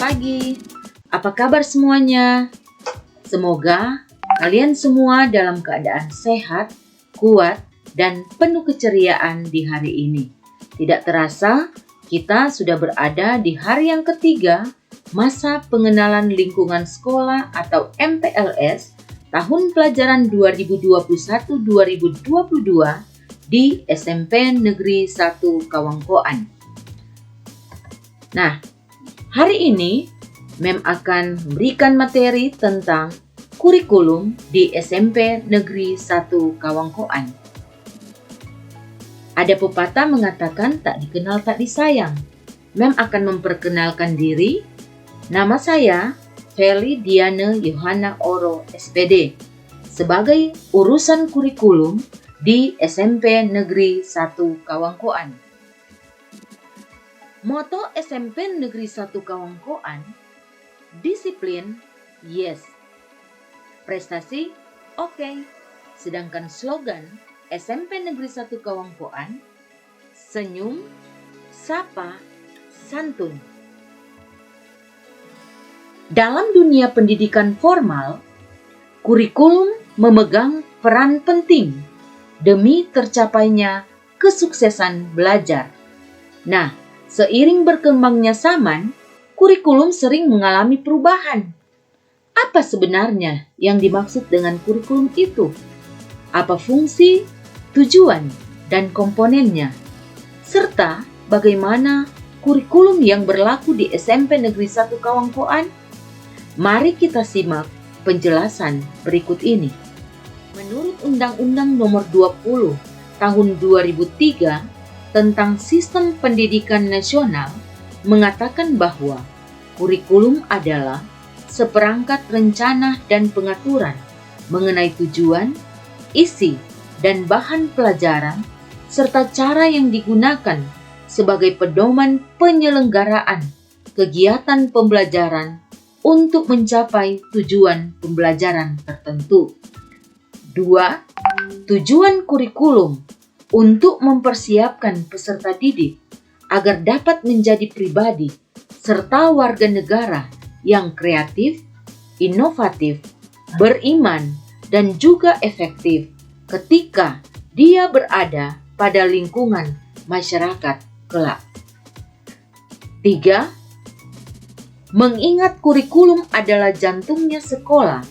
pagi. Apa kabar semuanya? Semoga kalian semua dalam keadaan sehat, kuat, dan penuh keceriaan di hari ini. Tidak terasa, kita sudah berada di hari yang ketiga masa pengenalan lingkungan sekolah atau MPLS tahun pelajaran 2021-2022 di SMP Negeri 1 Kawangkoan. Nah, hari ini Mem akan memberikan materi tentang kurikulum di SMP Negeri 1 Kawangkoan. Ada pepatah mengatakan tak dikenal tak disayang. Mem akan memperkenalkan diri. Nama saya Feli Diana Yohana Oro SPD sebagai urusan kurikulum di SMP Negeri 1 Kawangkoan. Moto SMP Negeri 1 Kawangkoan, disiplin, yes. Prestasi, oke. Sedangkan slogan SMP Negeri 1 Kawangkoan, senyum, sapa, santun. Dalam dunia pendidikan formal, kurikulum memegang peran penting demi tercapainya kesuksesan belajar. Nah, seiring berkembangnya zaman, kurikulum sering mengalami perubahan. Apa sebenarnya yang dimaksud dengan kurikulum itu? Apa fungsi, tujuan, dan komponennya? Serta bagaimana kurikulum yang berlaku di SMP Negeri 1 Kawangkoan? Mari kita simak penjelasan berikut ini. Menurut Undang-Undang Nomor 20 Tahun 2003 tentang Sistem Pendidikan Nasional mengatakan bahwa kurikulum adalah seperangkat rencana dan pengaturan mengenai tujuan, isi, dan bahan pelajaran, serta cara yang digunakan sebagai pedoman penyelenggaraan kegiatan pembelajaran untuk mencapai tujuan pembelajaran tertentu. 2. Tujuan kurikulum untuk mempersiapkan peserta didik agar dapat menjadi pribadi serta warga negara yang kreatif, inovatif, beriman, dan juga efektif ketika dia berada pada lingkungan masyarakat kelak. 3. Mengingat kurikulum adalah jantungnya sekolah.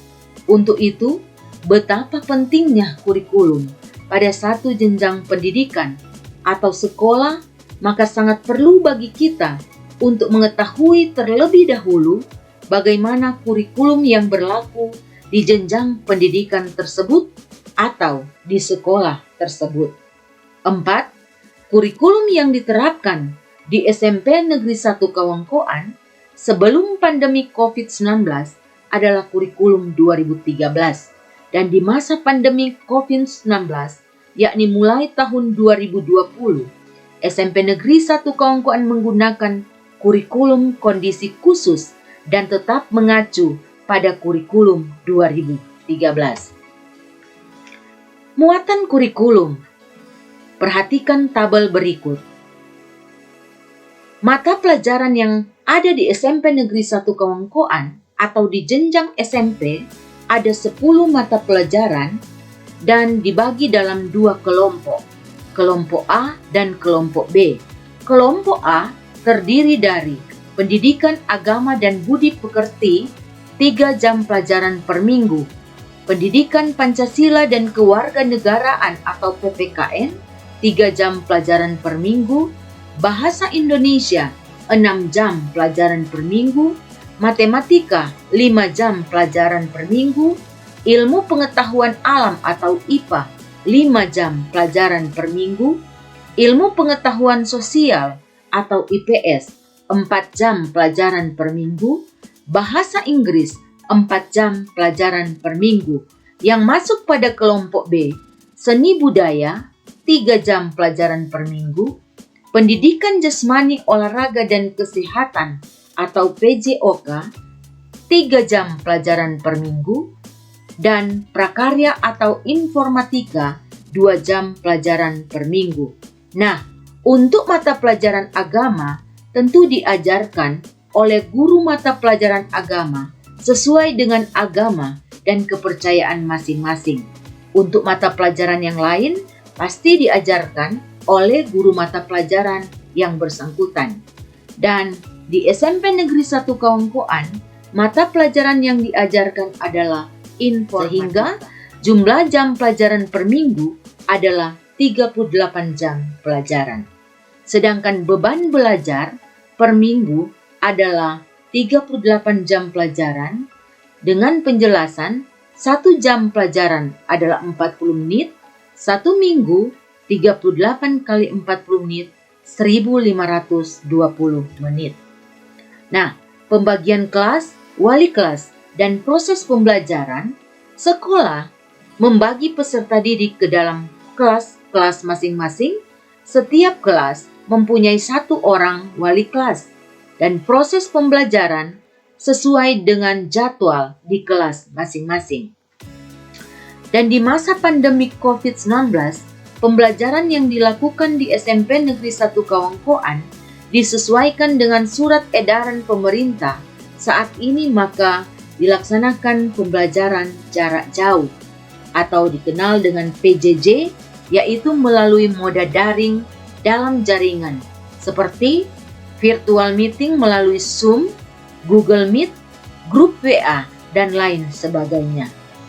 Untuk itu, betapa pentingnya kurikulum pada satu jenjang pendidikan atau sekolah, maka sangat perlu bagi kita untuk mengetahui terlebih dahulu bagaimana kurikulum yang berlaku di jenjang pendidikan tersebut atau di sekolah tersebut. 4. Kurikulum yang diterapkan di SMP Negeri 1 Kawangkoan sebelum pandemi COVID-19 adalah kurikulum 2013. Dan di masa pandemi COVID-19, yakni mulai tahun 2020, SMP Negeri 1 Kawangkoan menggunakan kurikulum kondisi khusus dan tetap mengacu pada kurikulum 2013. Muatan kurikulum. Perhatikan tabel berikut. Mata pelajaran yang ada di SMP Negeri 1 Kawangkoan atau di jenjang SMP ada 10 mata pelajaran dan dibagi dalam 2 kelompok, kelompok A dan kelompok B. Kelompok A terdiri dari Pendidikan Agama dan Budi Pekerti 3 jam pelajaran per minggu, Pendidikan Pancasila dan Kewarganegaraan atau PPKN 3 jam pelajaran per minggu, Bahasa Indonesia 6 jam pelajaran per minggu, Matematika 5 jam pelajaran per minggu, Ilmu Pengetahuan Alam atau IPA 5 jam pelajaran per minggu, Ilmu Pengetahuan Sosial atau IPS 4 jam pelajaran per minggu, Bahasa Inggris 4 jam pelajaran per minggu. Yang masuk pada kelompok B, Seni Budaya 3 jam pelajaran per minggu, Pendidikan Jasmani Olahraga dan Kesehatan atau PJOK 3 jam pelajaran per minggu, dan prakarya atau informatika 2 jam pelajaran per minggu. Nah, untuk mata pelajaran agama tentu diajarkan oleh guru mata pelajaran agama sesuai dengan agama dan kepercayaan masing-masing. Untuk mata pelajaran yang lain, pasti diajarkan oleh guru mata pelajaran yang bersangkutan. Dan di SMP Negeri 1 Kawangkoan, mata pelajaran yang diajarkan adalah informatika. Sehingga jumlah jam pelajaran per minggu adalah 38 jam pelajaran. Sedangkan beban belajar per minggu adalah 38 jam pelajaran dengan penjelasan 1 jam pelajaran adalah 40 menit, 1 minggu 38 kali 40 menit, 1520 menit. Nah, pembagian kelas, wali kelas, dan proses pembelajaran, sekolah membagi peserta didik ke dalam kelas-kelas masing-masing. Setiap kelas mempunyai 1 orang wali kelas, dan proses pembelajaran sesuai dengan jadwal di kelas masing-masing. Dan di masa pandemi COVID-19, pembelajaran yang dilakukan di SMP Negeri 1 Kawangkoan disesuaikan dengan surat edaran pemerintah saat ini, maka dilaksanakan pembelajaran jarak jauh atau dikenal dengan PJJ, yaitu melalui moda daring dalam jaringan seperti virtual meeting melalui Zoom, Google Meet, grup WA, dan lain sebagainya.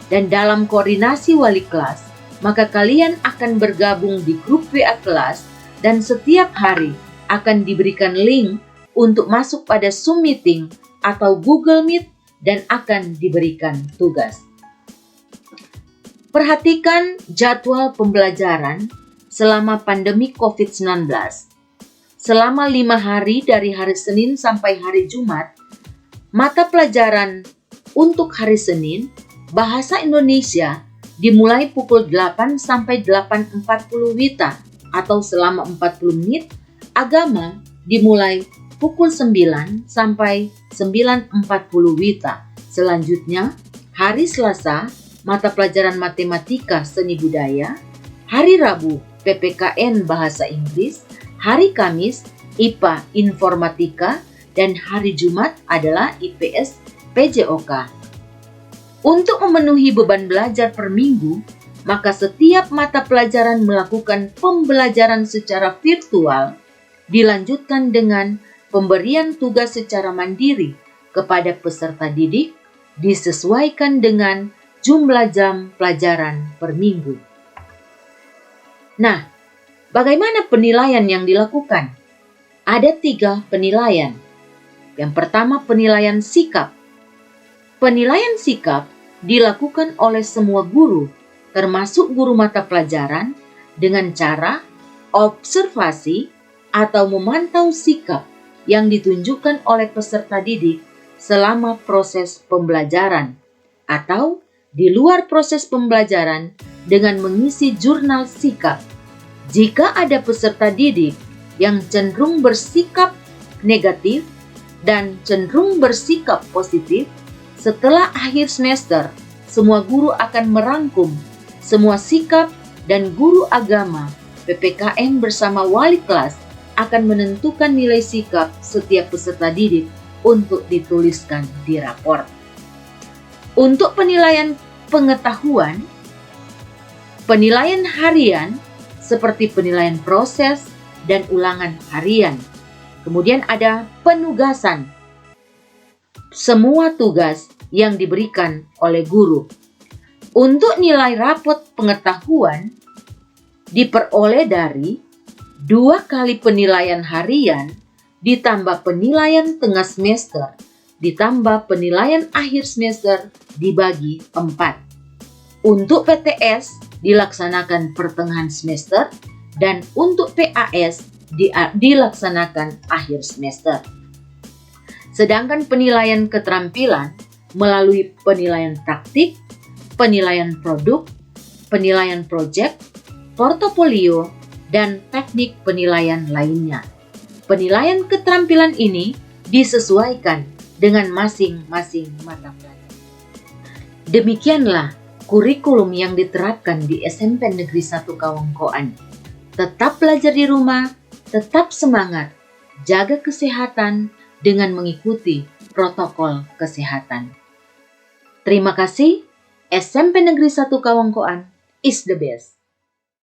Dan dalam koordinasi wali kelas, maka kalian akan bergabung di grup WA kelas dan setiap hari akan diberikan link untuk masuk pada Zoom meeting atau Google Meet dan akan diberikan tugas. Perhatikan jadwal pembelajaran selama pandemi COVID-19. Selama 5 hari dari hari Senin sampai hari Jumat, mata pelajaran untuk hari Senin, Bahasa Indonesia dimulai pukul 8 sampai 8.40 WITA atau selama 40 menit. Agama dimulai pukul 9 sampai 9.40 WITA. Selanjutnya, hari Selasa, mata pelajaran matematika seni budaya. Hari Rabu, PPKN bahasa Inggris. Hari Kamis, IPA informatika. Dan hari Jumat adalah IPS PJOK. Untuk memenuhi beban belajar per minggu, maka setiap mata pelajaran melakukan pembelajaran secara virtual, dilanjutkan dengan pemberian tugas secara mandiri kepada peserta didik, disesuaikan dengan jumlah jam pelajaran per minggu. Nah, bagaimana penilaian yang dilakukan? Ada 3 penilaian. Yang pertama, penilaian sikap. Penilaian sikap dilakukan oleh semua guru, termasuk guru mata pelajaran, dengan cara observasi atau memantau sikap yang ditunjukkan oleh peserta didik selama proses pembelajaran atau di luar proses pembelajaran dengan mengisi jurnal sikap. Jika ada peserta didik yang cenderung bersikap negatif dan cenderung bersikap positif, setelah akhir semester, semua guru akan merangkum semua sikap dan guru agama PPKN bersama wali kelas akan menentukan nilai sikap setiap peserta didik untuk dituliskan di rapor. Untuk penilaian pengetahuan, penilaian harian seperti penilaian proses dan ulangan harian. Kemudian ada penugasan. Semua tugas yang diberikan oleh guru. Untuk nilai rapot pengetahuan diperoleh dari 2 kali penilaian harian ditambah penilaian tengah semester ditambah penilaian akhir semester dibagi 4. Untuk PTS dilaksanakan pertengahan semester dan untuk PAS dilaksanakan akhir semester. Sedangkan penilaian keterampilan melalui penilaian praktik, penilaian produk, penilaian proyek, portofolio, dan teknik penilaian lainnya. Penilaian keterampilan ini disesuaikan dengan masing-masing mata pelajaran. Demikianlah kurikulum yang diterapkan di SMP Negeri 1 Kawangkoan. Tetap belajar di rumah, tetap semangat, jaga kesehatan, dengan mengikuti protokol kesehatan. Terima kasih. SMP Negeri 1 Kawangkoan is the best.